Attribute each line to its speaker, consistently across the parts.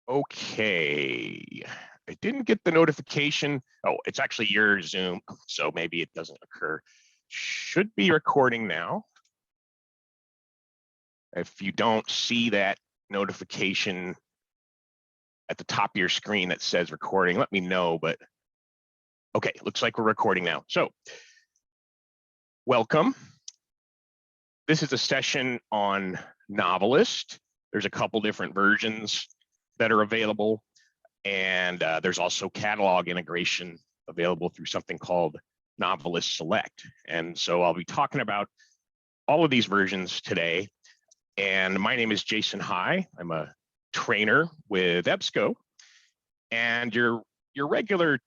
Speaker 1: Okay, I didn't get the notification. Oh, it's actually your Zoom, so maybe it doesn't occur. Should be recording now. If you don't see that notification at the top of your screen that says recording, let me know, but okay, looks like we're recording now. So welcome. This is a session on Novelist. There's a couple different versions that are available. And there's also catalog integration available through something called Novelist Select. And so I'll be talking about all of these versions today. And my name is Jason High. I'm a trainer with EBSCO. And your regular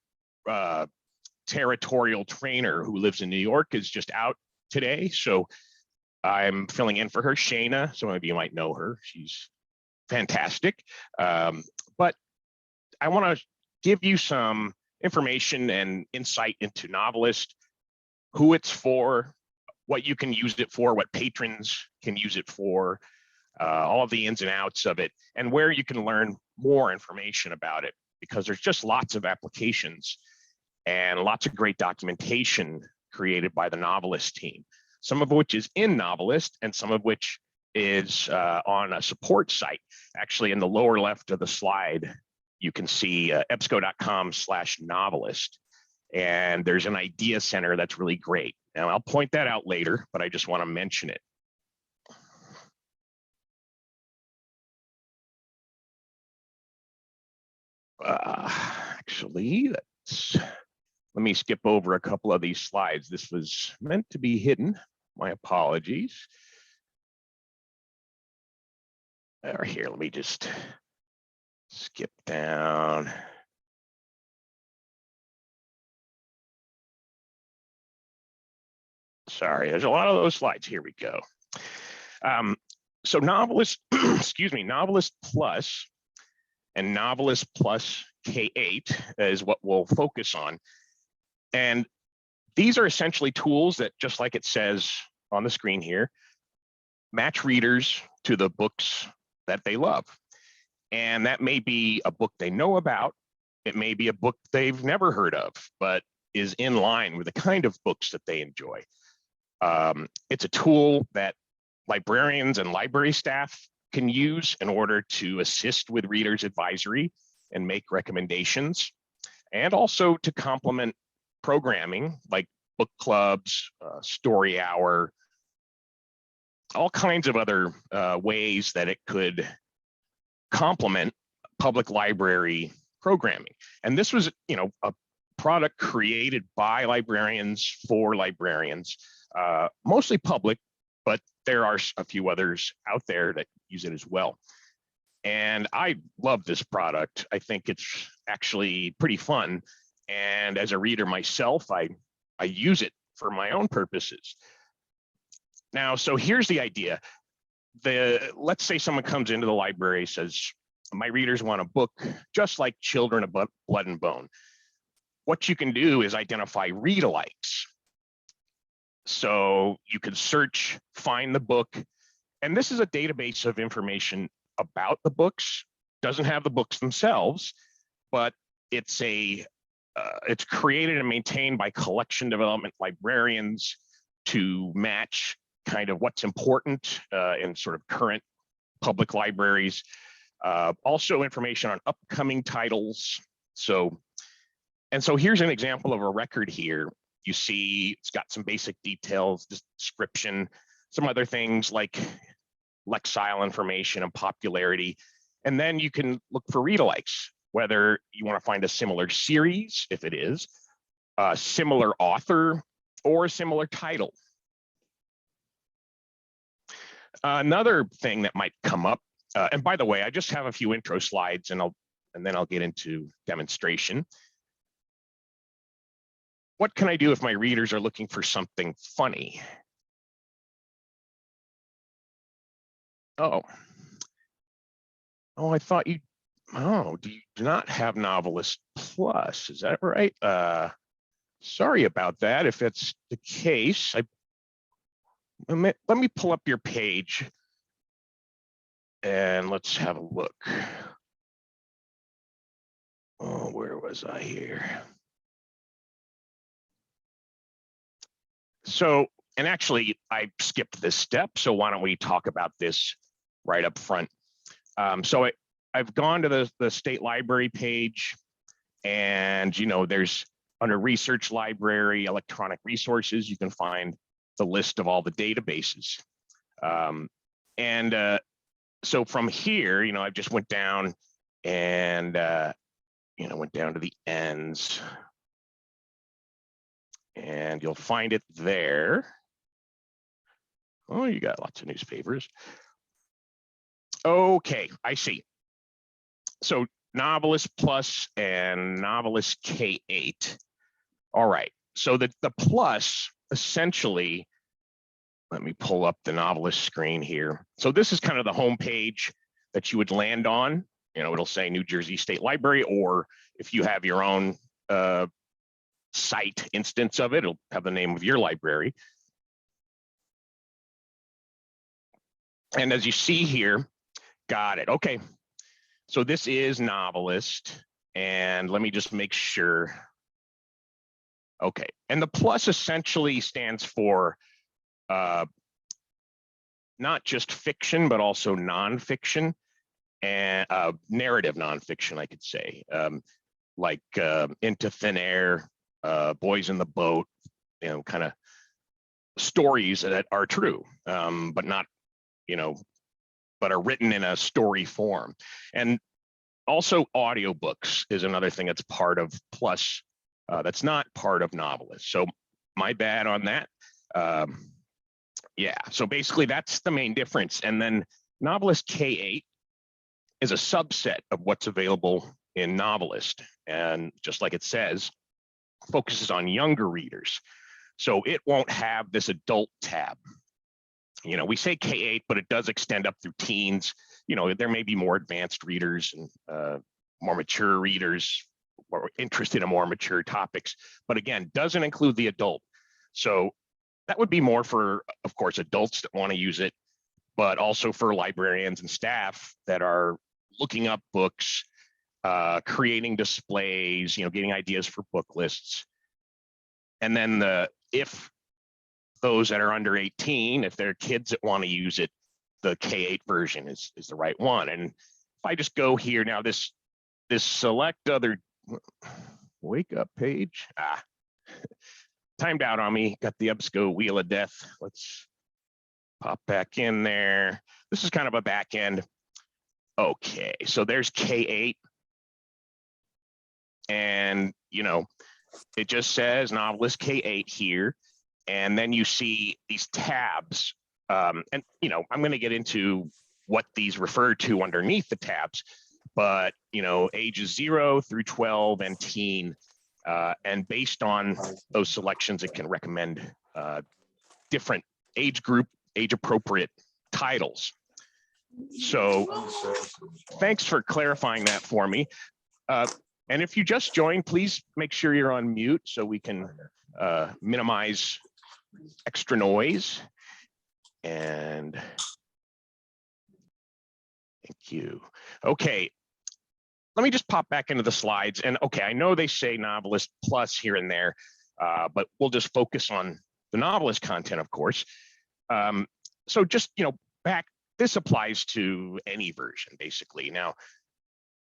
Speaker 1: territorial trainer who lives in New York is just out today. So I'm filling in for her, Shayna. Some of you might know her. She's fantastic. But I want to give you some information and insight into Novelist, who it's for, what you can use it for, what patrons can use it for, all of the ins and outs of it, and where you can learn more information about it, because there's just lots of applications and lots of great documentation created by the Novelist team, some of which is in Novelist and some of which is on a support site. Actually, in the lower left of the slide, you can see ebsco.com/novelist, and there's an idea center that's really great. And I'll point that out later, but I just want to mention it. Actually, let me skip over a couple of these slides. This was meant to be hidden. My apologies. Here, let me just skip down. Sorry, there's a lot of those slides. Here we go. So Novelist, excuse me, Novelist Plus and Novelist Plus K8 is what we'll focus on. And these are essentially tools that, just like it says on the screen here, match readers to the books that they love. And that may be a book they know about. It may be a book they've never heard of, but is in line with the kind of books that they enjoy. It's a tool that librarians and library staff can use in order to assist with readers' advisory and make recommendations, and also to complement programming like book clubs, story hour, all kinds of other ways that it could complement public library programming. And this was, a product created by librarians for librarians, mostly public, but there are a few others out there that use it as well. And I love this product. I think it's actually pretty fun. And as a reader myself, I use it for my own purposes. Now, so here's the idea. Let's say someone comes into the library, says, my readers want a book just like Children of Blood and Bone. What you can do is identify read-alikes. So you can search, find the book, and this is a database of information about the books. Doesn't have the books themselves, but it's created and maintained by collection development librarians to match kind of what's important in sort of current public libraries. Also information on upcoming titles. So here's an example of a record here. You see it's got some basic details, description, some other things like Lexile information and popularity. And then you can look for read-alikes, whether you want to find a similar series, if it is, a similar author, or a similar title. Another thing that might come up, and by the way, I just have a few intro slides and then I'll get into demonstration. What can I do if my readers are looking for something funny? Oh, I thought do you not have Novelist Plus? Is that right? Sorry about that. If that's the case, let me pull up your page and let's have a look. Oh, where was I here? So, and actually, I skipped this step. So why don't we talk about this right up front? I've gone to the state library page, and there's under research library, electronic resources, you can find the list of all the databases. So from here, I just went down and went down to the ends, and you'll find it there. Oh, you got lots of newspapers. Okay, I see. So Novelist Plus and Novelist K8. All right, so the plus essentially, let me pull up the Novelist screen here. So this is kind of the home page that you would land on. It'll say New Jersey State Library, or if you have your own site instance of it, it'll have the name of your library. And as you see here, got it. Okay, so this is Novelist, and let me just make sure. Okay, and the plus essentially stands for not just fiction, but also nonfiction and narrative nonfiction, I could say, like Into Thin Air, Boys in the Boat, kind of stories that are true, but not, but are written in a story form. And also audiobooks is another thing that's part of Plus, that's not part of Novelist. So my bad on that. Yeah, so basically that's the main difference. And then Novelist K8 is a subset of what's available in Novelist. And just like it says, focuses on younger readers. So it won't have this adult tab. We say K8, but it does extend up through teens. There may be more advanced readers and more mature readers or interested in more mature topics, but again, doesn't include the adult. So that would be more for, of course, adults that want to use it, but also for librarians and staff that are looking up books, creating displays, getting ideas for book lists. And then if those that are under 18, if they're kids that want to use it, the K8 version is the right one. And if I just go here now, this select other wake up page, timed out on me, got the EBSCO wheel of death. Let's pop back in there. This is kind of a back end. Okay, so there's K8. And, it just says Novelist K8 here. And then you see these tabs. And, I'm going to get into what these refer to underneath the tabs. But, ages 0 through 12 and teen. And based on those selections, it can recommend different age group, age appropriate titles. So thanks for clarifying that for me. And if you just joined, please make sure you're on mute so we can minimize extra noise. And thank you. Okay. Let me just pop back into the slides. And okay, I know they say Novelist Plus here and there, but we'll just focus on the Novelist content, of course. So just, this applies to any version, basically. Now,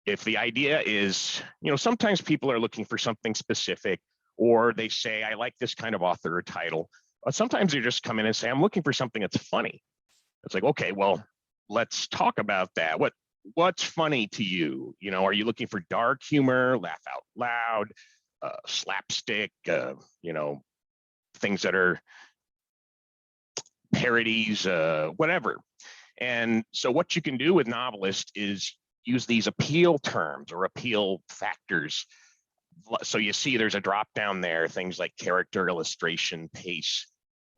Speaker 1: if the idea is, sometimes people are looking for something specific, or they say, I like this kind of author or title. But sometimes they just come in and say, I'm looking for something that's funny. It's like, okay, well, let's talk about that. What's funny to you? Are you looking for dark humor, laugh out loud, slapstick, things that are parodies, whatever. And so what you can do with Novelist is use these appeal terms or appeal factors. So you see there's a drop down there, things like character, illustration, pace,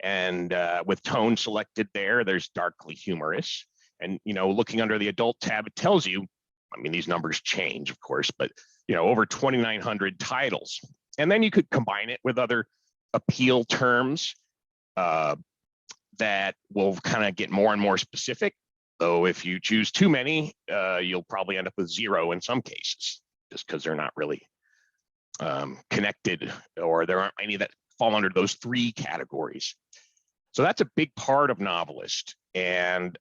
Speaker 1: and with tone selected there's darkly humorous. And, looking under the adult tab, it tells you, these numbers change, of course, but, over 2,900 titles. And then you could combine it with other appeal terms that will kind of get more and more specific. Though if you choose too many, you'll probably end up with 0 in some cases. just because they're not really connected, or there aren't any that fall under those three categories. So that's a big part of Novelist, and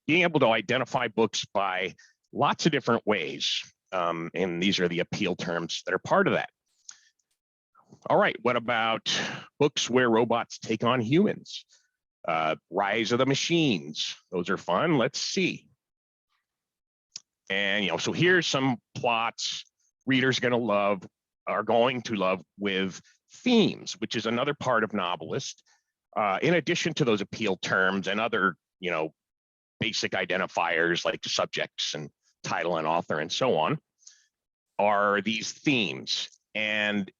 Speaker 1: being able to identify books by lots of different ways. And these are the appeal terms that are part of that. All right, what about books where robots take on humans? Rise of the Machines, those are fun. Let's see. And so here's some plots readers are going to love with themes, which is another part of Novelist. In addition to those appeal terms and other, basic identifiers like subjects and title and author and so on, are these themes. And,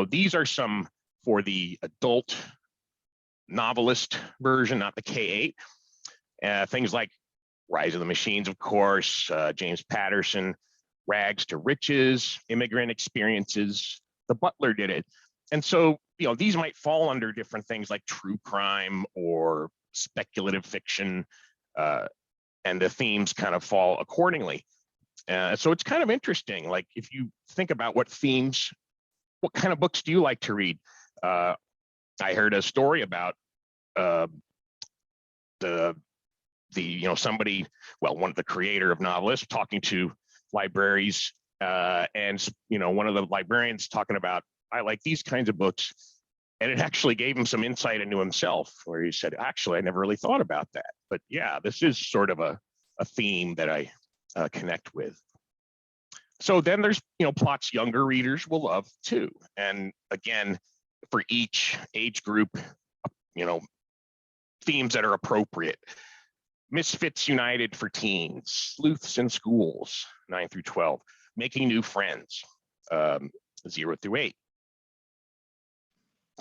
Speaker 1: these are some for the adult Novelist version, not the K8. Things like Rise of the Machines, of course, James Patterson, Rags to Riches, Immigrant Experiences, The Butler did it. And so, these might fall under different things like true crime or speculative fiction, and the themes kind of fall accordingly. So it's kind of interesting. Like if you think about what themes, what kind of books do you like to read? I heard a story about somebody, one of the creator of Novelist talking to libraries, and one of the librarians talking about, I like these kinds of books. And it actually gave him some insight into himself, where he said, actually, I never really thought about that. But yeah, this is sort of a theme that I connect with. So then there's, plots younger readers will love too. And again, for each age group, themes that are appropriate. Misfits United for teens, Sleuths in Schools, 9 through 12, Making New Friends, 0 through 8.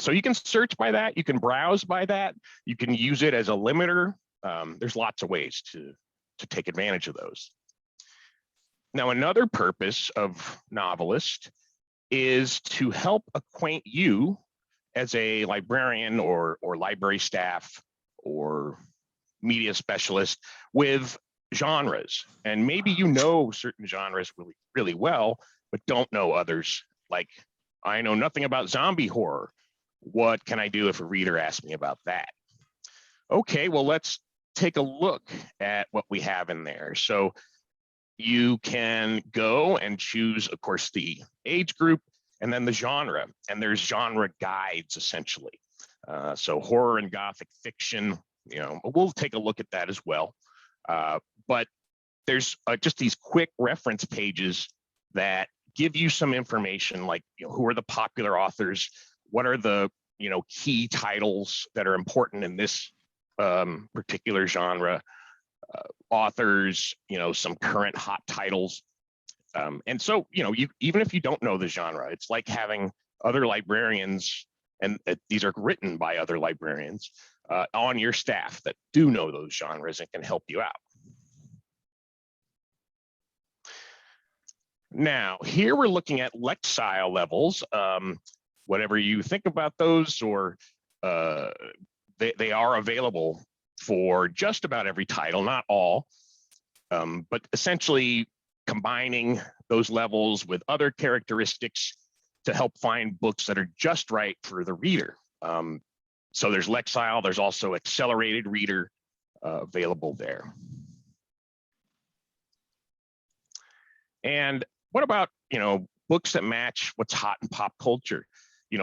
Speaker 1: So you can search by that, you can browse by that, you can use it as a limiter. There's lots of ways to take advantage of those. Now, another purpose of Novelist is to help acquaint you as a librarian or library staff or media specialist with genres. And maybe you know certain genres really, really well, but don't know others. Like, I know nothing about zombie horror. What can I do if a reader asks me about that? Okay, well, let's take a look at what we have in there. So you can go and choose, of course, the age group and then the genre. And there's genre guides, essentially. So horror and gothic fiction, we'll take a look at that as well. But there's just these quick reference pages that give you some information, like who are the popular authors, what are the key titles that are important in this particular genre, authors, some current hot titles. And so, even if you don't know the genre, it's like having other librarians, and these are written by other librarians on your staff that do know those genres and can help you out. Now, here we're looking at Lexile Levels. Whatever you think about those, or they are available for just about every title, not all, but essentially combining those levels with other characteristics to help find books that are just right for the reader. So there's Lexile, there's also Accelerated Reader available there. And what about, books that match what's hot in pop culture?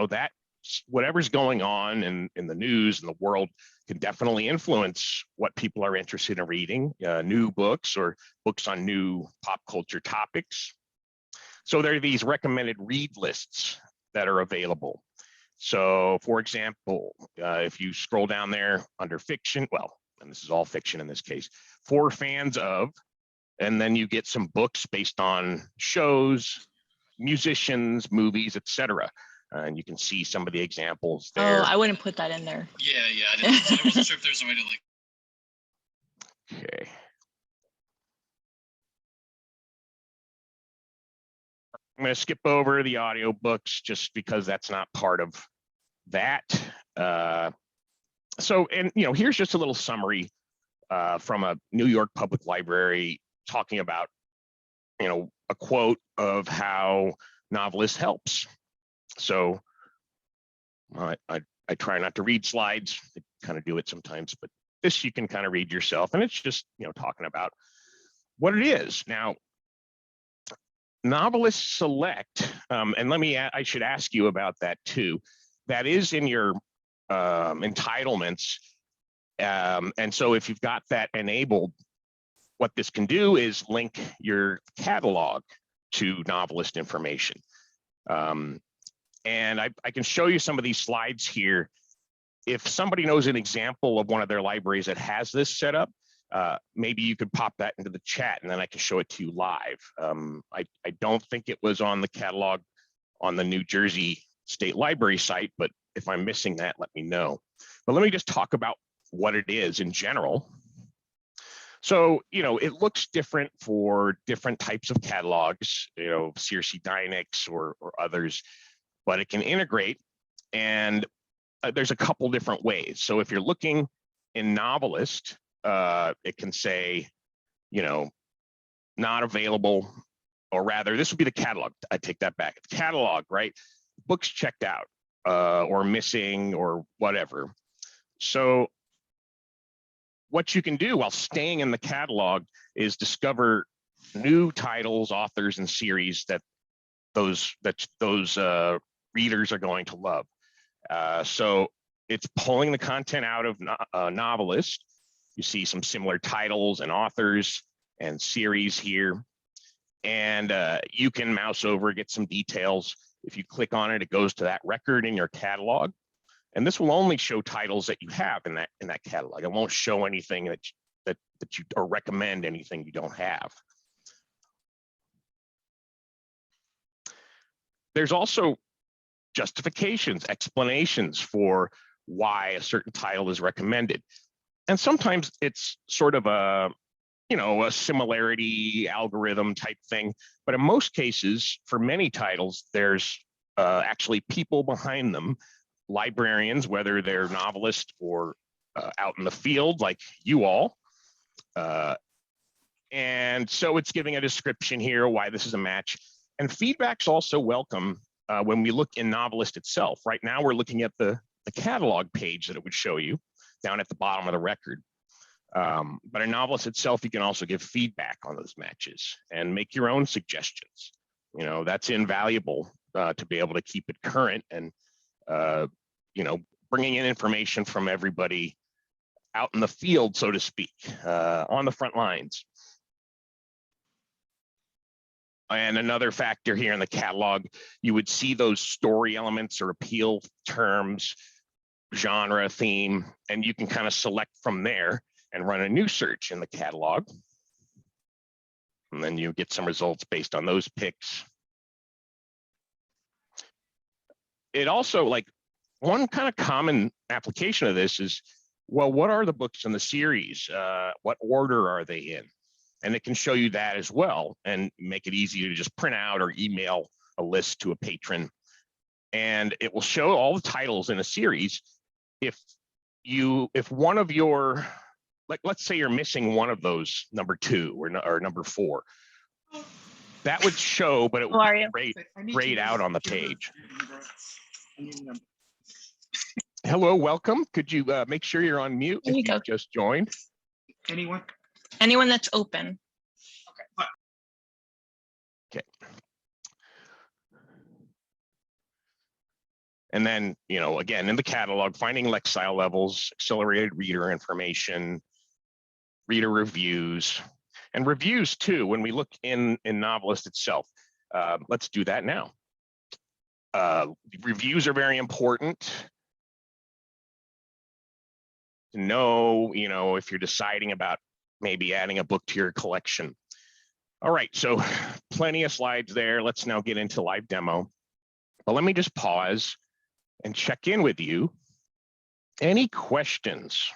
Speaker 1: That whatever's going on in the news and the world can definitely influence what people are interested in reading, new books or books on new pop culture topics. So there are these recommended read lists that are available. So for example, if you scroll down there under fiction, and this is all fiction in this case, for fans of, and then you get some books based on shows, musicians, movies, etc. And you can see some of the examples there.
Speaker 2: Oh, I wouldn't put that in there.
Speaker 3: Yeah, I wasn't sure if there's a way to
Speaker 1: Okay. I'm going to skip over the audiobooks just because that's not part of that. Here's just a little summary from a New York Public Library talking about, a quote of how Novelist helps. So I try not to read slides. I kind of do it sometimes, but this you can kind of read yourself, and it's just talking about what it is. Now, Novelist Select, and I should ask you about that too. That is in your entitlements, and so if you've got that enabled, what this can do is link your catalog to Novelist information. And I can show you some of these slides here. If somebody knows an example of one of their libraries that has this set up, maybe you could pop that into the chat and then I can show it to you live. I don't think it was on the catalog on the New Jersey State Library site, but if I'm missing that, let me know. But let me just talk about what it is in general. So, it looks different for different types of catalogs, CRC Dynix or others, but it can integrate, and there's a couple different ways. So if you're looking in Novelist, it can say, not available, or rather, this would be the catalog. I take that back. Catalog, right? Books checked out, or missing, or whatever. So what you can do while staying in the catalog is discover new titles, authors, and series that those readers are going to love. So it's pulling the content out of Novelist. You see some similar titles and authors and series here. And you can mouse over, get some details. If you click on it, it goes to that record in your catalog. And this will only show titles that you have in that catalog. It won't show anything that you, or recommend anything you don't have. There's also justifications, explanations for why a certain title is recommended. And sometimes it's sort of a similarity algorithm type thing. But in most cases, for many titles, there's actually people behind them, librarians, whether they're novelists or out in the field like you all. And so it's giving a description here why this is a match. And feedback's also welcome when we look in Novelist itself. Right now, we're looking at the catalog page that it would show you down at the bottom of the record. But in Novelist itself, you can also give feedback on those matches and make your own suggestions. That's invaluable to be able to keep it current and, bringing in information from everybody out in the field, so to speak, on the front lines. And another factor here in the catalog, you would see those story elements or appeal terms, genre, theme, and you can kind of select from there and run a new search in the catalog. And then you get some results based on those picks. It also, like, one kind of common application of this is, well, what are the books in the series? What order are they in? And it can show you that as well and make it easy to just print out or email a list to a patron. And it will show all the titles in a series. If one of your, let's say you're missing one of those, number 2 or number 4, that would show, but it would be grayed out on the page. Hello, welcome. Could you make sure you're on mute if you just joined?
Speaker 2: Anyone that's open.
Speaker 1: Okay. And then, again, in the catalog, finding Lexile Levels, accelerated reader information, reader reviews, and reviews too, when we look in Novelist itself. Let's do that now. Reviews are very important to know, if you're deciding about maybe adding a book to your collection. All right, so plenty of slides there. Let's now get into live demo. But let me just pause and check in with you. Any questions?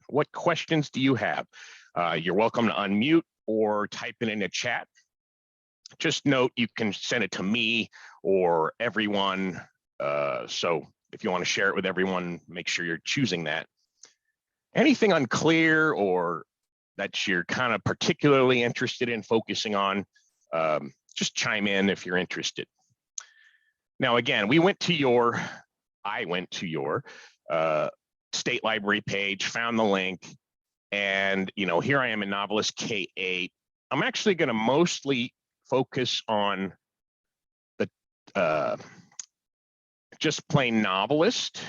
Speaker 1: What questions do you have? You're welcome to unmute or type it in the chat. Just note, you can send it to me or everyone. So if you want to share it with everyone, make sure you're choosing that. Anything unclear or that you're kind of particularly interested in focusing on, just chime in if you're interested. Now, again, I went to your state library page, found the link, and here I am in Novelist K8. I'm actually going to mostly focus on the just plain Novelist.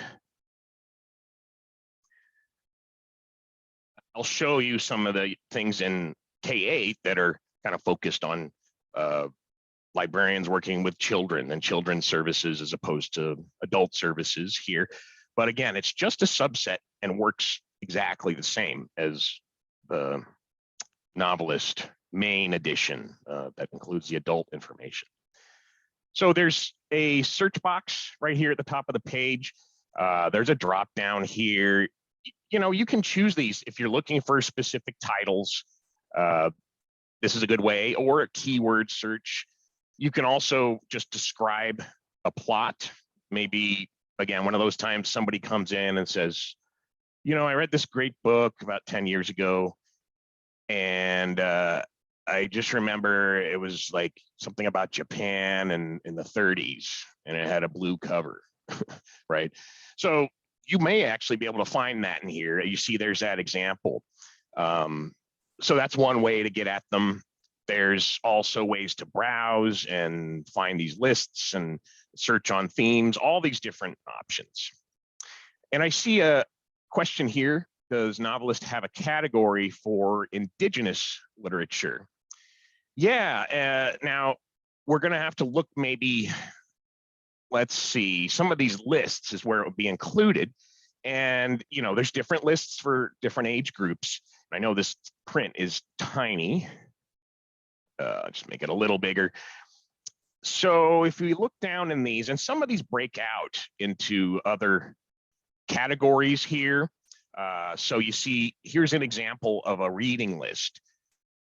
Speaker 1: I'll show you some of the things in K8 that are kind of focused on librarians working with children and children's services as opposed to adult services here. But again, it's just a subset and works exactly the same as the Novelist main edition that includes the adult information. So there's a search box right here at the top of the page. There's a drop down here. You can choose these if you're looking for specific titles. This is a good way, or a keyword search. You can also just describe a plot. Maybe, again, one of those times somebody comes in and says, I read this great book about 10 years ago, and I just remember it was like something about Japan and in the 30s, and it had a blue cover, right? So you may actually be able to find that in here. You see there's that example. So that's one way to get at them. There's also ways to browse and find these lists and search on themes, all these different options. And I see a question here. Does Novelist have a category for Indigenous literature? Yeah, now we're gonna have to look maybe, let's see, some of these lists is where it would be included. And there's different lists for different age groups. I know this print is tiny. Just make it a little bigger. So if we look down in these, and some of these break out into other categories here. So you see, here's an example of a reading list,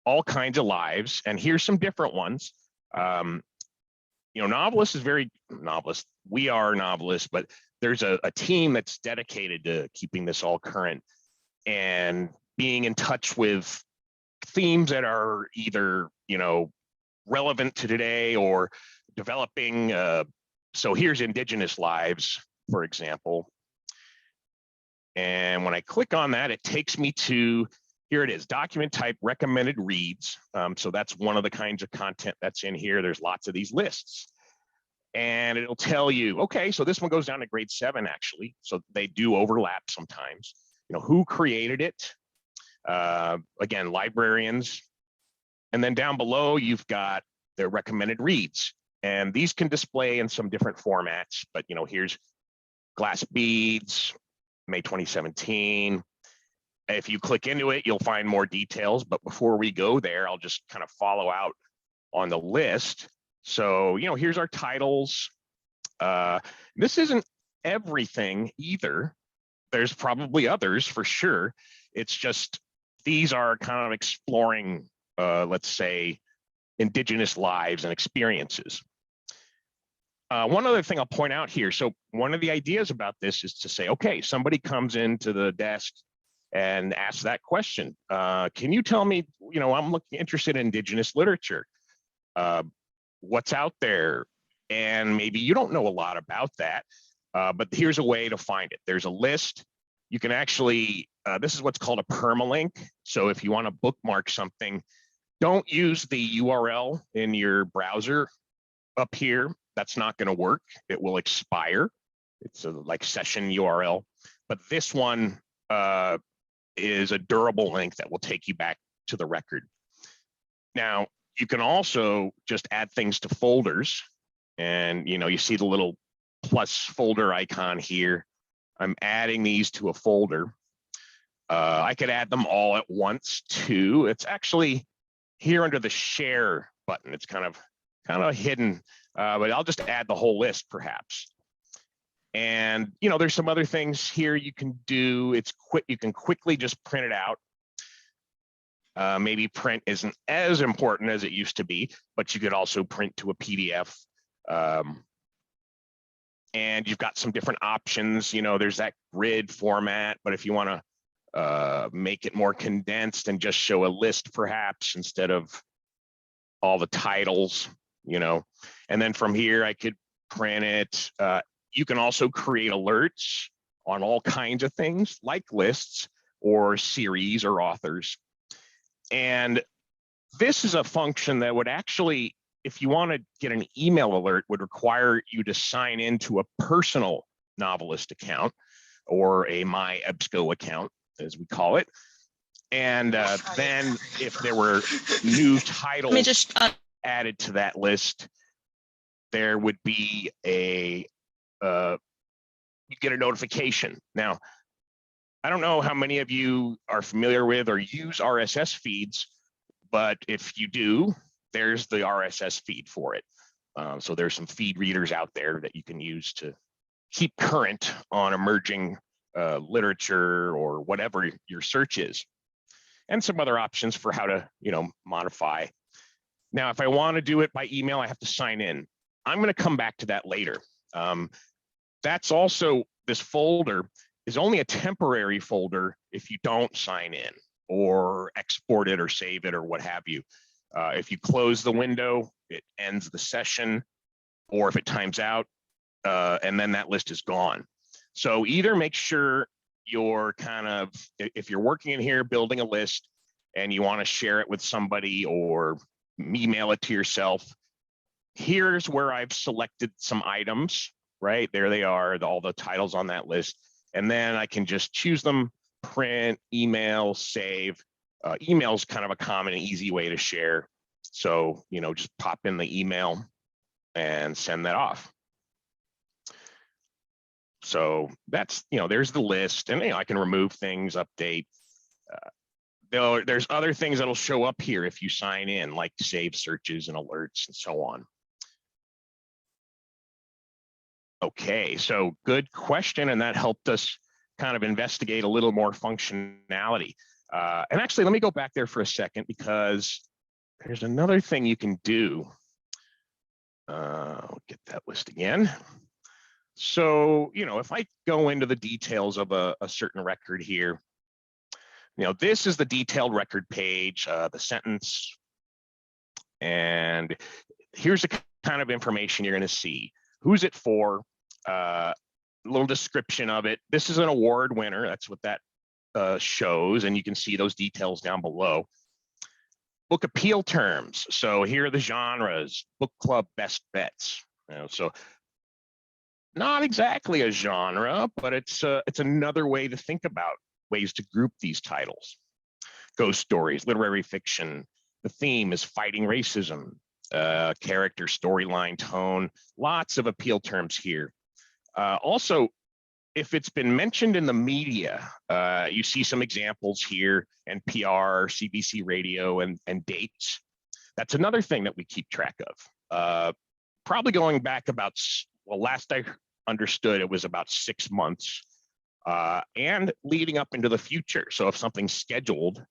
Speaker 1: all kinds of lives, and here's some different ones. Novelist is very Novelist. We are Novelist, but there's a team that's dedicated to keeping this all current and being in touch with themes that are either relevant to today or developing. So here's Indigenous lives, for example. And when I click on that, it takes me to, here it is, document type recommended reads. So that's one of the kinds of content that's in here. There's lots of these lists. And it'll tell you, okay, so this one goes down to grade 7, actually. So they do overlap sometimes. Who created it? Again, librarians. And then down below, you've got their recommended reads. And these can display in some different formats. But, here's Glass Beads, May 2017. If you click into it, you'll find more details. But before we go there, I'll just kind of follow out on the list. So, here's our titles. This isn't everything either. There's probably others for sure. It's just, these are kind of exploring, let's say, Indigenous lives and experiences. One other thing I'll point out here. So one of the ideas about this is to say, okay, somebody comes into the desk and asks that question. Can you tell me, I'm interested in Indigenous literature. What's out there? And maybe you don't know a lot about that, but here's a way to find it. There's a list. You can actually, this is what's called a permalink. So if you want to bookmark something, don't use the URL in your browser up here. That's not going to work. It will expire. It's a like session URL, but this one is a durable link that will take you back to the record. Now, you can also just add things to folders, and you see the little plus folder icon here. I'm adding these to a folder. I could add them all at once too. It's actually here under the share button. It's kind of hidden, but I'll just add the whole list perhaps. And there's some other things here you can do. It's quick. You can quickly just print it out. Maybe print isn't as important as it used to be, but you could also print to a PDF. And you've got some different options. There's that grid format, but if you want to make it more condensed and just show a list perhaps instead of all the titles, and then from here I could print it. You can also create alerts on all kinds of things like lists or series or authors. And this is a function that would actually, if you want to get an email alert, would require you to sign into a personal Novelist account or a My EBSCO account, as we call it. And then if there were new
Speaker 2: Let me
Speaker 1: titles
Speaker 2: just,
Speaker 1: added to that list, there would be you get a notification. Now, I don't know how many of you are familiar with or use RSS feeds, but if you do, there's the RSS feed for it. So there's some feed readers out there that you can use to keep current on emerging literature or whatever your search is, and some other options for how to, modify. Now, if I want to do it by email, I have to sign in. I'm going to come back to that later. That's also, this folder is only a temporary folder if you don't sign in or export it or save it or what have you. If you close the window, it ends the session, or if it times out, and then that list is gone. So either make sure you're if you're working in here building a list and you want to share it with somebody or email it to yourself, here's where I've selected some items, right? There they are, all the titles on that list. And then I can just choose them, print, email, save. Email is kind of a common and easy way to share. So, just pop in the email and send that off. So that's, there's the list, and I can remove things, update. There's other things that'll show up here if you sign in, like save searches and alerts and so on. Okay, so good question, and that helped us kind of investigate a little more functionality. And actually, let me go back there for a second, because there's another thing you can do. I'll get that list again. So, if I go into the details of a certain record here, this is the detailed record page, the sentence, and here's the kind of information you're going to see. Who's it for? A little description of it. This is an award winner. That's what that shows, and you can see those details down below. Book appeal terms. So here are the genres. Book club best bets. So not exactly a genre, but it's another way to think about ways to group these titles. Ghost stories, literary fiction. The theme is fighting racism. Character, storyline, tone. Lots of appeal terms here. Also, if it's been mentioned in the media, you see some examples here, NPR, CBC radio, and dates. That's another thing that we keep track of. Probably going back about, last I understood, it was about 6 months, and leading up into the future. So if something's scheduled,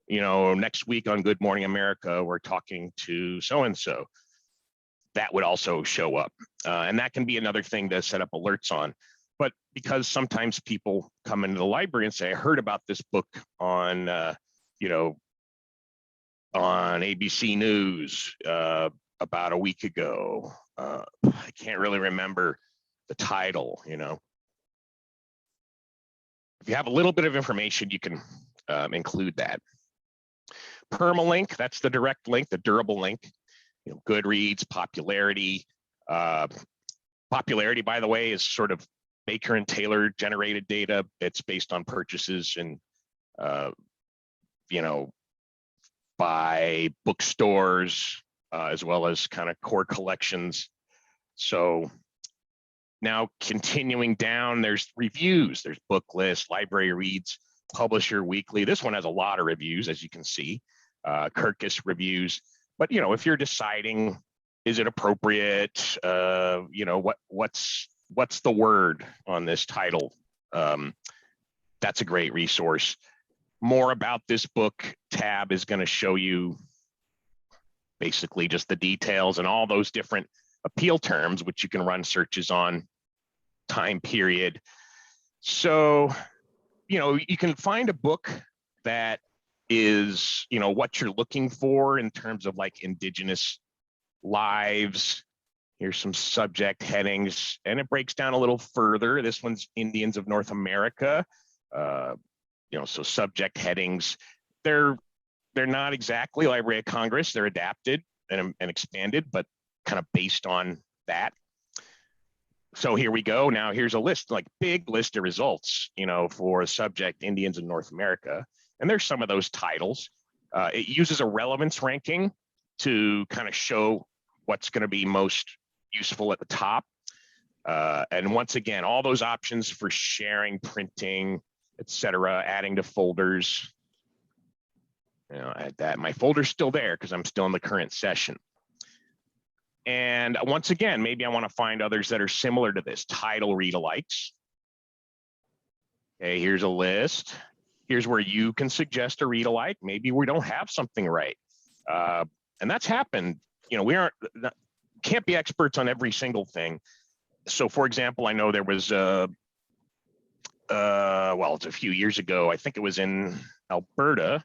Speaker 1: next week on Good Morning America, we're talking to so-and-so, that would also show up. And that can be another thing to set up alerts on. But because sometimes people come into the library and say, I heard about this book on, on ABC News about a week ago. I can't really remember the title, If you have a little bit of information, you can include that. Permalink, that's the direct link, the durable link. Goodreads, popularity. Popularity, by the way, is sort of Baker and Taylor generated data. It's based on purchases and, by bookstores, as well as kind of core collections. So now continuing down, there's reviews, there's book lists, library reads, publisher weekly. This one has a lot of reviews, as you can see, Kirkus reviews. But, if you're deciding, is it appropriate? What's the word on this title? That's a great resource. More about this book tab is going to show you basically just the details and all those different appeal terms, which you can run searches on, time period. So, you can find a book that is, you know, what you're looking for in terms of like Indigenous lives. Here's some subject headings, and it breaks down a little further. This one's Indians of North America. You know, so subject headings, they're not exactly Library of Congress. They're adapted and expanded, but kind of based on that. So here we go. Now here's a list, like big list of results, you know, for a subject Indians in North America. And there's some of those titles. It uses a relevance ranking to kind of show what's going to be most useful at the top. And once again, all those options for sharing, printing, etc., adding to folders. You know, add that. My folder's still there because I'm still in the current session. And once again, maybe I want to find others that are similar to this. Title read-alikes. Okay, here's a list. Here's where you can suggest a read-alike. Maybe we don't have something right. And that's happened. You know, can't be experts on every single thing. So for example, I know there was, well, it's a few years ago, I think it was in Alberta,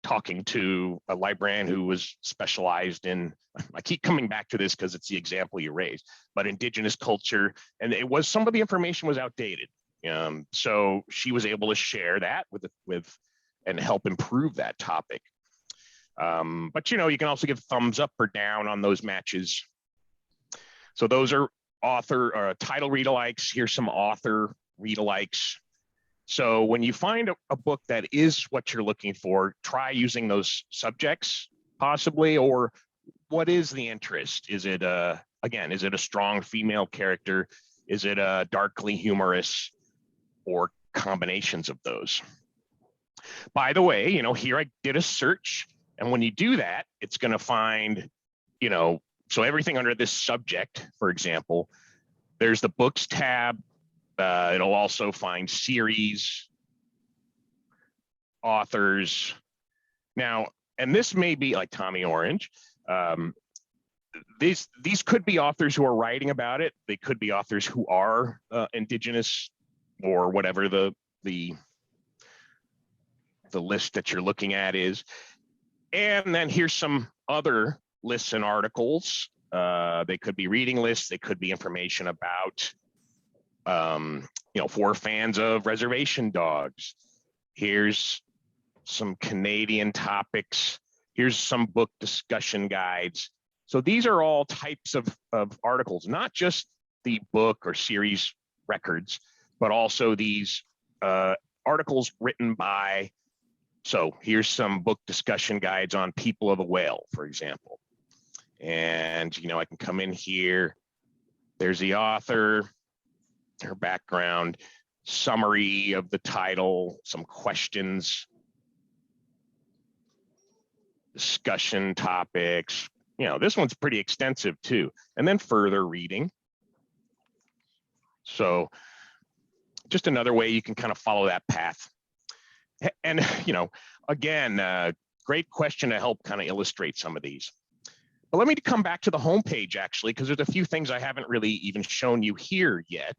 Speaker 1: talking to a librarian who was specialized in, I keep coming back to this because it's the example you raised, but Indigenous culture, and it was, some of the information was outdated. So she was able to share that with and help improve that topic. But you know, you can also give thumbs up or down on those matches. So those are author title read-alikes. Here's some author read-alikes. So when you find a book that is what you're looking for, try using those subjects possibly, or what is the interest? Is it again, is it a strong female character? Is it a darkly humorous, or combinations of those? By the way, you know, here I did a search, and when you do that, it's going to find, you know, so everything under this subject, for example, there's the books tab. It'll also find series, authors. Now, and this may be like Tommy Orange. These could be authors who are writing about it. They could be authors who are Indigenous, or whatever the list that you're looking at is. And then here's some other lists and articles. They could be reading lists. They could be information about, you know, for fans of reservation dogs. Here's some Canadian topics. Here's some book discussion guides. So these are all types of articles, not just the book or series records, but also these articles written by, so here's some book discussion guides on People of the Whale, for example. And, you know, I can come in here. There's the author, her background, summary of the title, some questions, discussion topics. You know, this one's pretty extensive too. And then further reading. So just another way you can kind of follow that path. And, you know, again, great question to help kind of illustrate some of these. But let me come back to the homepage actually, because there's a few things I haven't really even shown you here yet.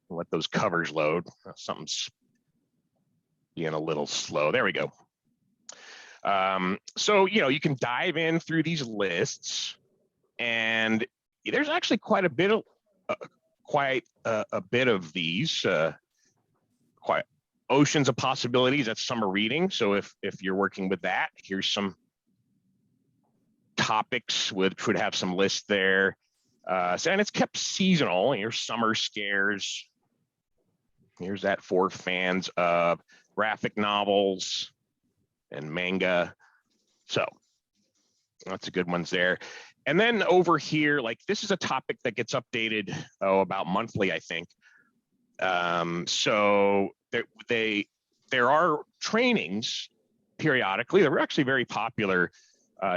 Speaker 1: I'll let those covers load. Something's being a little slow. There we go. So, you know, you can dive in through these lists, and there's actually quite a bit of these, quite oceans of possibilities. That's summer reading. So if you're working with that, here's some topics which would have some lists there. And it's kept seasonal. Here's summer scares. Here's that for fans of graphic novels and manga. So lots of good ones there. And then over here, like this is a topic that gets updated about monthly, I think. So there are trainings periodically that were actually very popular,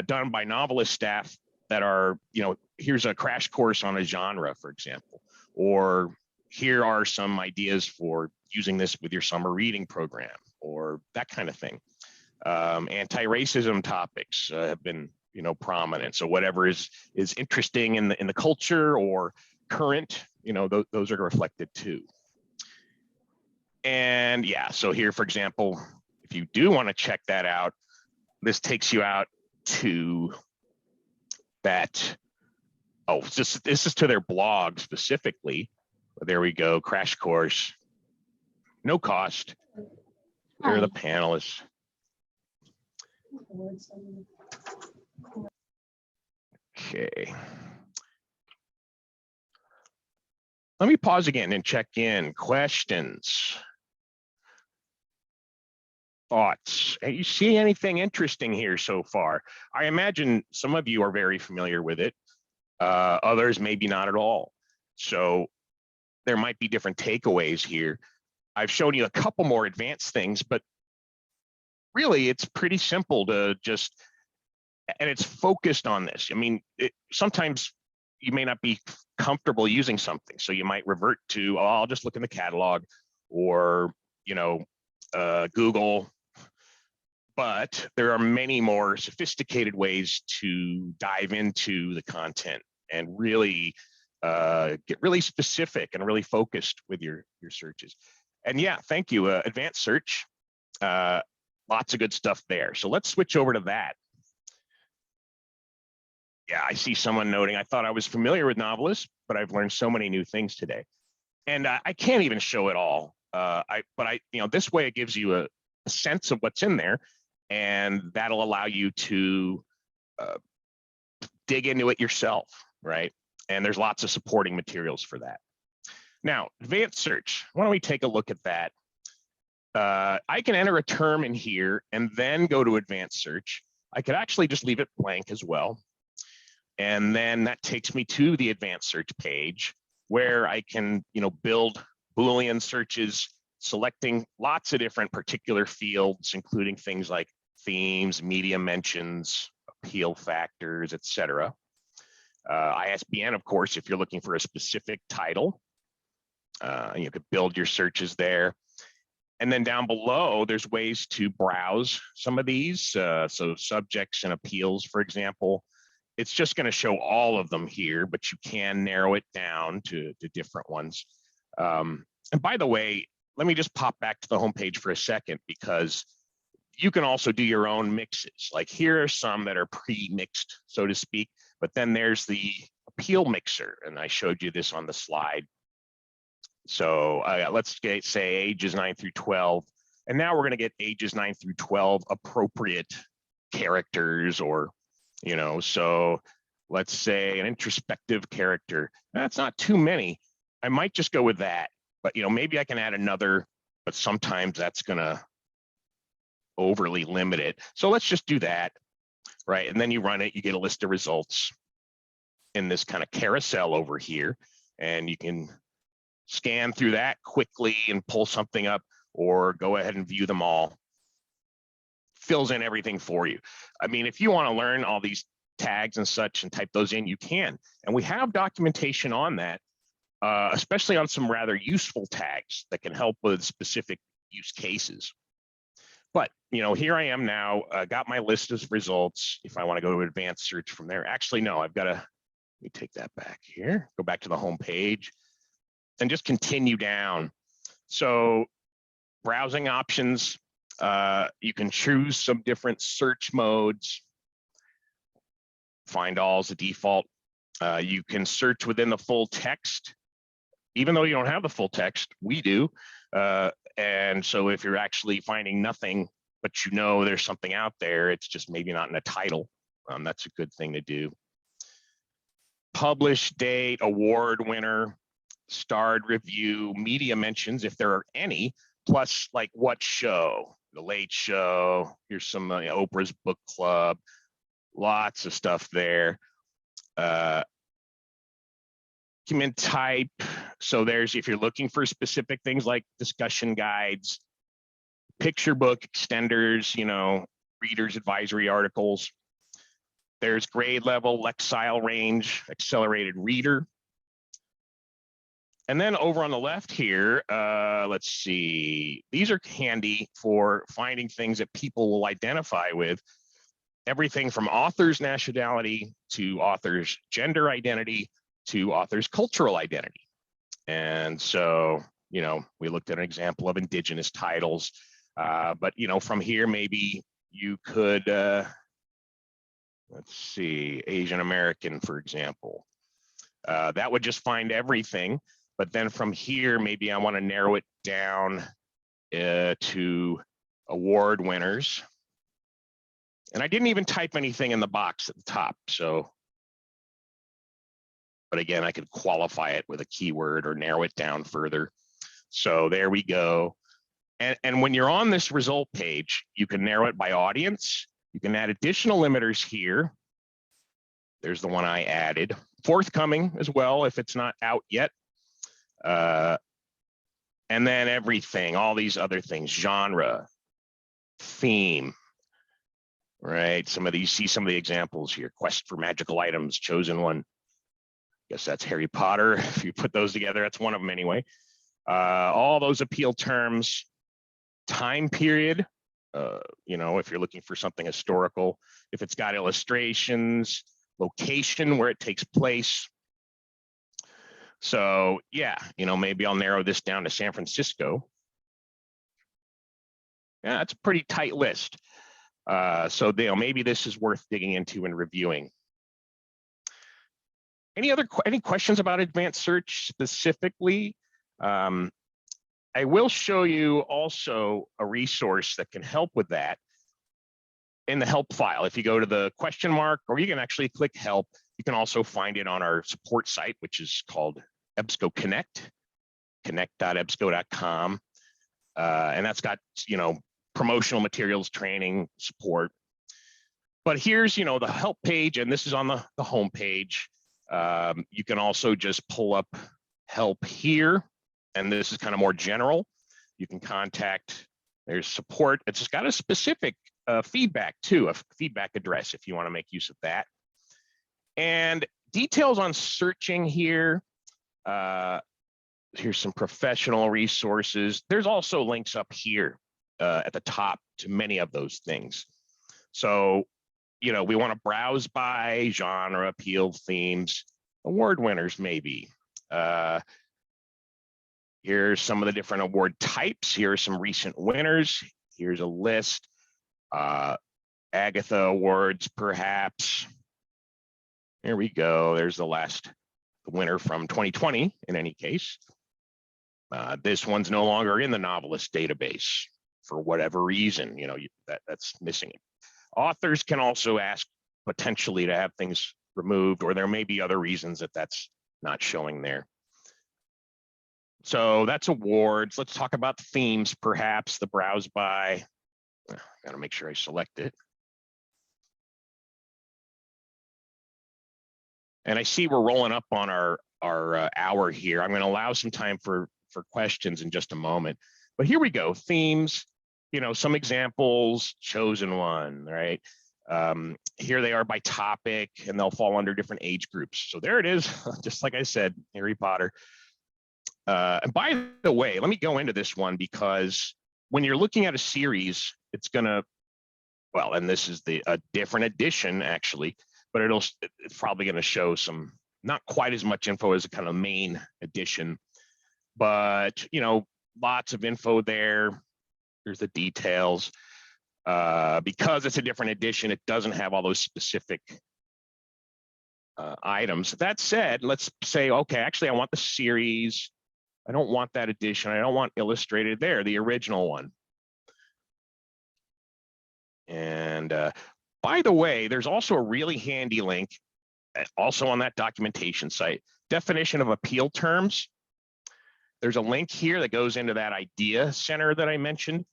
Speaker 1: done by novelist staff that are, you know, here's a crash course on a genre, for example, or here are some ideas for using this with your summer reading program, or that kind of thing. Anti-racism topics have been, you know, prominent. So whatever is interesting in the culture or current, you know, those are reflected too. And yeah, so here, for example, if you do want to check that out, this takes you out to that. Oh, this is to their blog specifically. There we go, crash course, no cost. Here are the panelists. Okay. Let me pause again and check in. Questions? Thoughts? Are you seeing anything interesting here so far? I imagine some of you are very familiar with it. Others maybe not at all. So there might be different takeaways here. I've shown you a couple more advanced things, but really it's pretty simple to just, and it's focused on this. I mean, sometimes you may not be comfortable using something, so you might revert to, oh, I'll just look in the catalog, or Google. But there are many more sophisticated ways to dive into the content and really get really specific and really focused with your searches. And yeah, thank you. Advanced search, lots of good stuff there. So let's switch over to that. Yeah, I see someone noting, I thought I was familiar with Novelist, but I've learned so many new things today. And I can't even show it all. This way it gives you a sense of what's in there, and that'll allow you to dig into it yourself, right? And there's lots of supporting materials for that. Now, advanced search, why don't we take a look at that? I can enter a term in here and then go to advanced search. I could actually just leave it blank as well. And then that takes me to the advanced search page where I can, build Boolean searches, selecting lots of different particular fields, including things like themes, media mentions, appeal factors, etc. ISBN, of course, if you're looking for a specific title, you could build your searches there. And then down below, there's ways to browse some of these. So subjects and appeals, for example, it's just going to show all of them here, but you can narrow it down to different ones. And by the way, let me just pop back to the homepage for a second, because you can also do your own mixes. Like here are some that are pre-mixed, so to speak, but then there's the appeal mixer, and I showed you this on the slide. So let's say ages 9 through 12, and now we're going to get ages 9 through 12 appropriate characters, or so let's say an introspective character. That's not too many. I might just go with that, but maybe I can add another, but sometimes that's going to overly limit it. So let's just do that, right? And then you run it, you get a list of results in this kind of carousel over here, and you can scan through that quickly and pull something up, or go ahead and view them all. Fills in everything for you. I mean, if you want to learn all these tags and such and type those in, you can. And we have documentation on that, especially on some rather useful tags that can help with specific use cases. But, here I am now, got my list of results. If I want to go to advanced search from there, actually, no, I've got to, let me take that back here, go back to the home page and just continue down. So browsing options, you can choose some different search modes. Find all is a default. You can search within the full text, even though you don't have the full text, we do. And so if you're actually finding nothing, but there's something out there, it's just maybe not in a title. That's a good thing to do. Publish date, award winner, starred review, media mentions, if there are any, plus like what show, The Late Show, here's some Oprah's Book Club, lots of stuff there. Document type, so there's, if you're looking for specific things like discussion guides, picture book extenders, readers advisory articles. There's grade level, Lexile range, accelerated reader. And then over on the left here, let's see, these are handy for finding things that people will identify with. Everything from author's nationality to author's gender identity to author's cultural identity. And so, we looked at an example of Indigenous titles. But from here, maybe you could, let's see, Asian American, for example. That would just find everything. But then from here, maybe I want to narrow it down to award winners. And I didn't even type anything in the box at the top. So, but again, I could qualify it with a keyword or narrow it down further. So there we go. And when you're on this result page, you can narrow it by audience. You can add additional limiters here. There's the one I added. Forthcoming as well, if it's not out yet. And then everything, all these other things, genre, theme, right? Some of these, see some of the examples here. Quest for magical items, chosen one. Guess that's Harry Potter. If you put those together, that's one of them anyway. All those appeal terms, time period, if you're looking for something historical, if it's got illustrations, location where it takes place. So yeah, maybe I'll narrow this down to San Francisco. Yeah, it's a pretty tight list. So maybe this is worth digging into and reviewing. Any questions about advanced search specifically? I will show you also a resource that can help with that in the help file. If you go to the question mark, or you can actually click help, you can also find it on our support site, which is called EBSCO Connect, connect.ebsco.com. And that's got, promotional materials, training, support. But here's, the help page, and this is on the home page. You can also just pull up help here. And this is kind of more general. You can contact, there's support. It's just got a specific feedback too, a feedback address if you want to make use of that. And details on searching here. Here's some professional resources. There's also links up here at the top to many of those things. So, we want to browse by genre, appeal, themes, award winners maybe. Here's some of the different award types. Here are some recent winners. Here's a list. Agatha Awards, perhaps. Here we go. There's the winner from 2020, in any case. This one's no longer in the Novelist database for whatever reason, that's missing it. Authors can also ask potentially to have things removed, or there may be other reasons that that's not showing there. So that's awards. Let's talk about themes, perhaps. The browse by. Got to make sure I select it. And I see we're rolling up on our hour here. I'm going to allow some time for questions in just a moment. But here we go. Themes. Some examples. Chosen one, right? Here they are by topic, and they'll fall under different age groups. So there it is. Just like I said, Harry Potter. And by the way, let me go into this one, because when you're looking at a series, it's gonna, and this is a different edition actually, but it's probably gonna show some, not quite as much info as a kind of main edition, but lots of info there. There's the details. Because it's a different edition, it doesn't have all those specific items. That said, let's say, okay, actually I want the series. I don't want that edition. I don't want illustrated there, the original one. And by the way, there's also a really handy link, also on that documentation site, definition of appeal terms. There's a link here that goes into that idea center that I mentioned.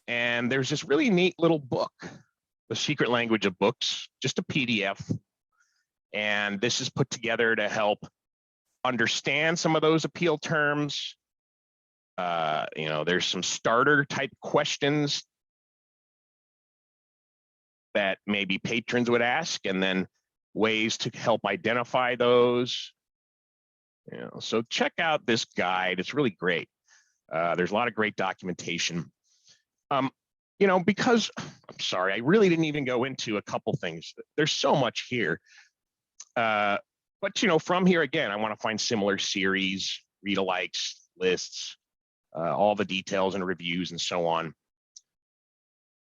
Speaker 1: And there's this really neat little book, The Secret Language of Books, just a PDF. And this is put together to help understand some of those appeal terms. There's some starter type questions that maybe patrons would ask, and then ways to help identify those. So check out this guide. It's really great. There's a lot of great documentation. Because I'm sorry, I really didn't even go into a couple things. There's so much here. But from here again, I want to find similar series, read-alikes, lists, all the details and reviews and so on.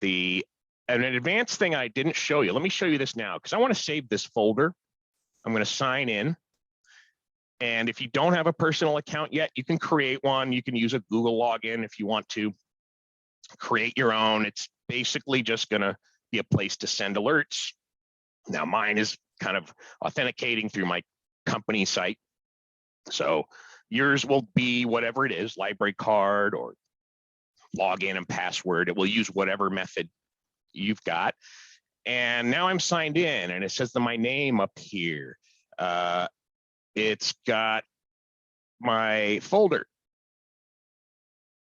Speaker 1: an advanced thing I didn't show you. Let me show you this now because I want to save this folder. I'm going to sign in. And if you don't have a personal account yet, you can create one. You can use a Google login if you want to create your own. It's basically just going to be a place to send alerts. Now, mine is kind of authenticating through my company site. So yours will be whatever it is, library card or login and password. It will use whatever method you've got. And now I'm signed in and it says my name up here. It's got my folder.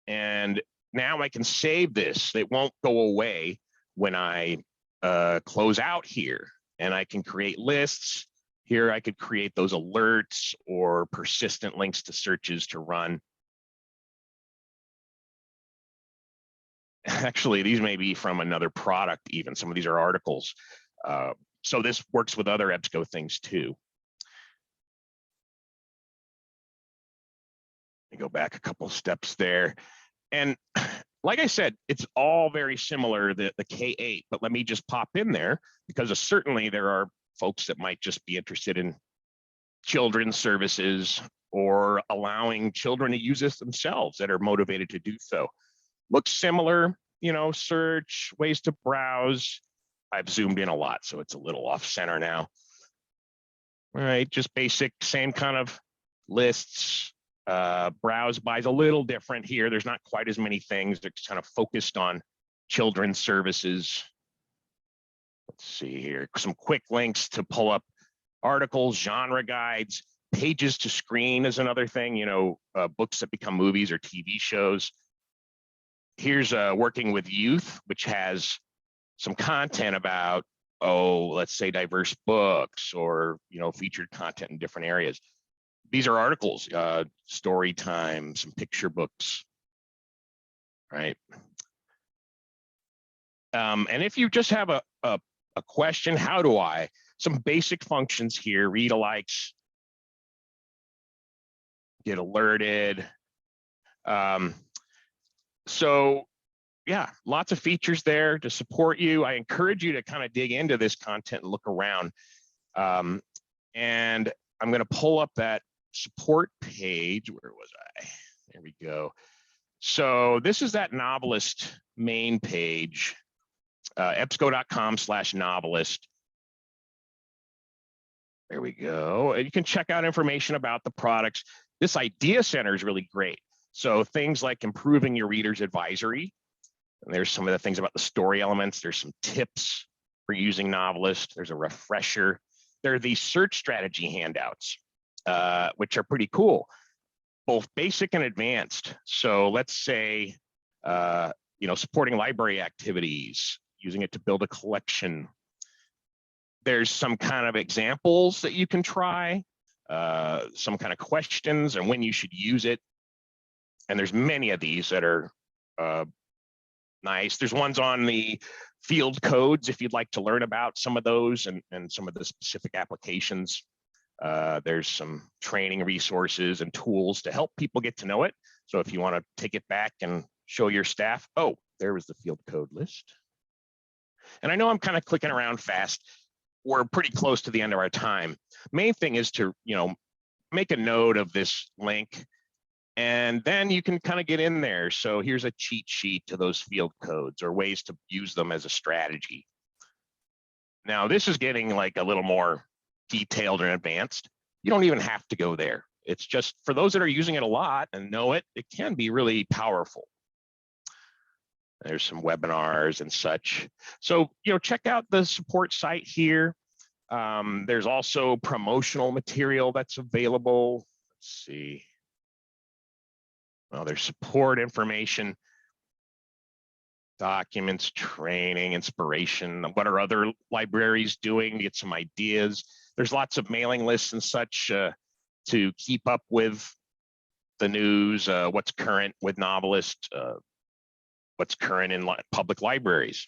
Speaker 1: And now I can save this. It won't go away when I close out here. And I can create lists. Here I could create those alerts or persistent links to searches to run. Actually, these may be from another product even. Some of these are articles. So this works with other EBSCO things too. Let me go back a couple steps there. And like I said, it's all very similar, the K8, but let me just pop in there because certainly there are folks that might just be interested in children's services or allowing children to use this themselves that are motivated to do so. Looks similar, you know, search, ways to browse. I've zoomed in a lot, so it's a little off center now. All right, just basic, same kind of lists. Browse by is a little different here. There's not quite as many things. It's kind of focused on children's services. Let's see here, some quick links to pull up articles, genre guides, pages to screen is another thing, you know, books that become movies or TV shows. Here's working with youth, which has some content about, let's say diverse books or, you know, featured content in different areas. These are articles, story time, some picture books, right? And if you just have a question, how do I? Some basic functions here, read alikes, get alerted. So yeah, lots of features there to support you. I encourage you to kind of dig into this content and look around. And I'm going to pull up that support page. Where was I? There we go. So this is that Novelist main page, ebsco.com/novelist. There we go. And you can check out information about the products. This idea center is really great. So things like improving your reader's advisory. And there's some of the things about the story elements. There's some tips for using Novelist. There's a refresher. There are these search strategy handouts, which are pretty cool, both basic and advanced. So let's say, you know, supporting library activities, using it to build a collection. There's some kind of examples that you can try, some kind of questions and when you should use it. And there's many of these that are nice. There's ones on the field codes if you'd like to learn about some of those and some of the specific applications. There's some training resources and tools to help people get to know it. So if you want to take it back and show your staff, oh, there was the field code list. And I know I'm kind of clicking around fast. We're pretty close to the end of our time. Main thing is to, you know, make a note of this link and then you can kind of get in there. So here's a cheat sheet to those field codes or ways to use them as a strategy. Now this is getting like a little more detailed and advanced. You don't even have to go there. It's just for those that are using it a lot and know it, it can be really powerful. There's some webinars and such. So, you know, check out the support site here. There's also promotional material that's available. Let's see. Well, there's support information, documents, training, inspiration. What are other libraries doing to get some ideas? There's lots of mailing lists and such to keep up with the news, what's current with Novelist, what's current in public libraries.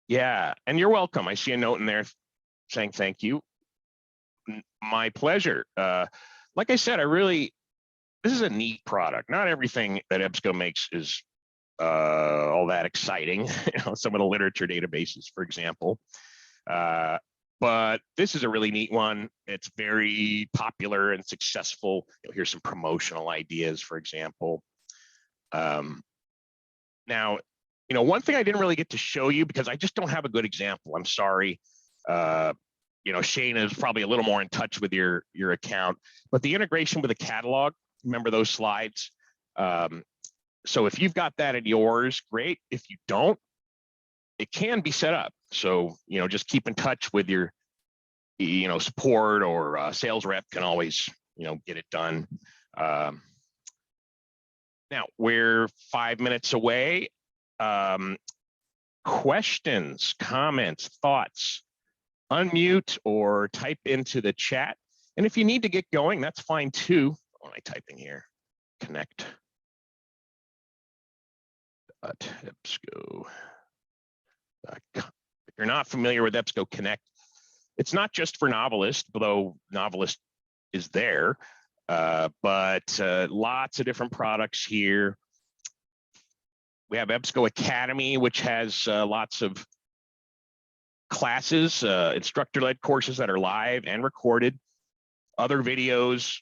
Speaker 1: Yeah, and you're welcome. I see a note in there saying thank you. My pleasure. Like I said, this is a neat product. Not everything that EBSCO makes is all that exciting. Some of the literature databases, for example. But this is a really neat one. It's very popular and successful. Here's some promotional ideas, for example. Now, one thing I didn't really get to show you because I just don't have a good example. I'm sorry. Shane is probably a little more in touch with your account, but the integration with the catalog, remember those slides? So if you've got that in yours, great. If you don't, it can be set up. So, just keep in touch with your, support or sales rep can always, get it done. Now we're 5 minutes away. Questions, comments, thoughts, unmute or type into the chat. And if you need to get going, that's fine too. What am I typing here? Connect. EBSCO. If you're not familiar with EBSCO Connect, it's not just for Novelist, although Novelist is there, but lots of different products here. We have EBSCO Academy, which has lots of classes, instructor-led courses that are live and recorded, other videos,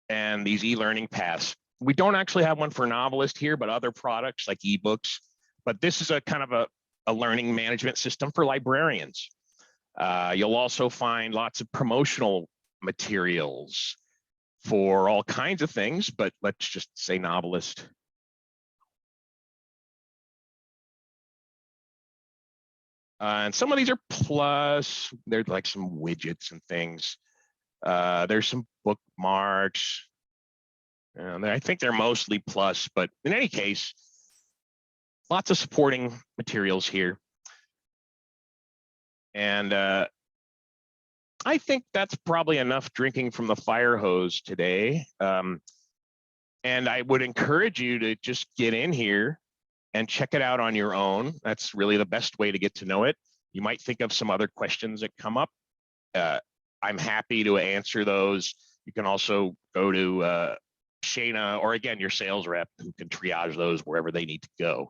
Speaker 1: and these e-learning paths. We don't actually have one for Novelist here, but other products like ebooks. But this is a kind of a learning management system for librarians. You'll also find lots of promotional materials for all kinds of things, but let's just say Novelist. And some of these are plus, there's like some widgets and things. There's some bookmarks. I think they're mostly plus, but in any case, lots of supporting materials here. And I think that's probably enough drinking from the fire hose today. And I would encourage you to just get in here and check it out on your own. That's really the best way to get to know it. You might think of some other questions that come up. I'm happy to answer those. You can also go to Shayna, or again, your sales rep, who can triage those wherever they need to go.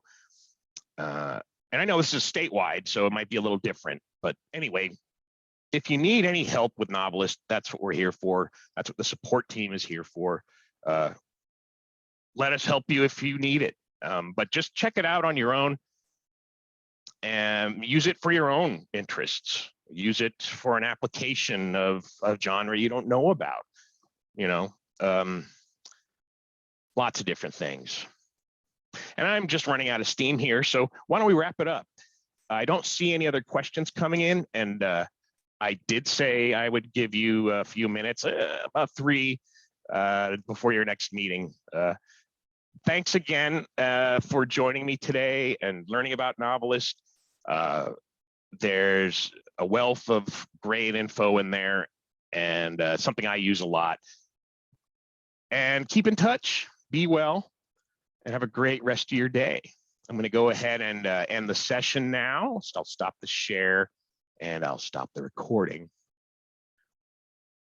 Speaker 1: And I know this is statewide, so it might be a little different. But anyway, if you need any help with Novelist, that's what we're here for. That's what the support team is here for. Let us help you if you need it. But just check it out on your own and use it for your own interests. Use it for an application of genre you don't know about, lots of different things. And I'm just running out of steam here, so why don't we wrap it up? I don't see any other questions coming in, and I did say I would give you a few minutes, about 3, before your next meeting. Thanks again for joining me today and learning about Novelist. There's a wealth of great info in there, and something I use a lot. And keep in touch, be well, and have a great rest of your day. I'm going to go ahead and end the session now. So I'll stop the share and I'll stop the recording.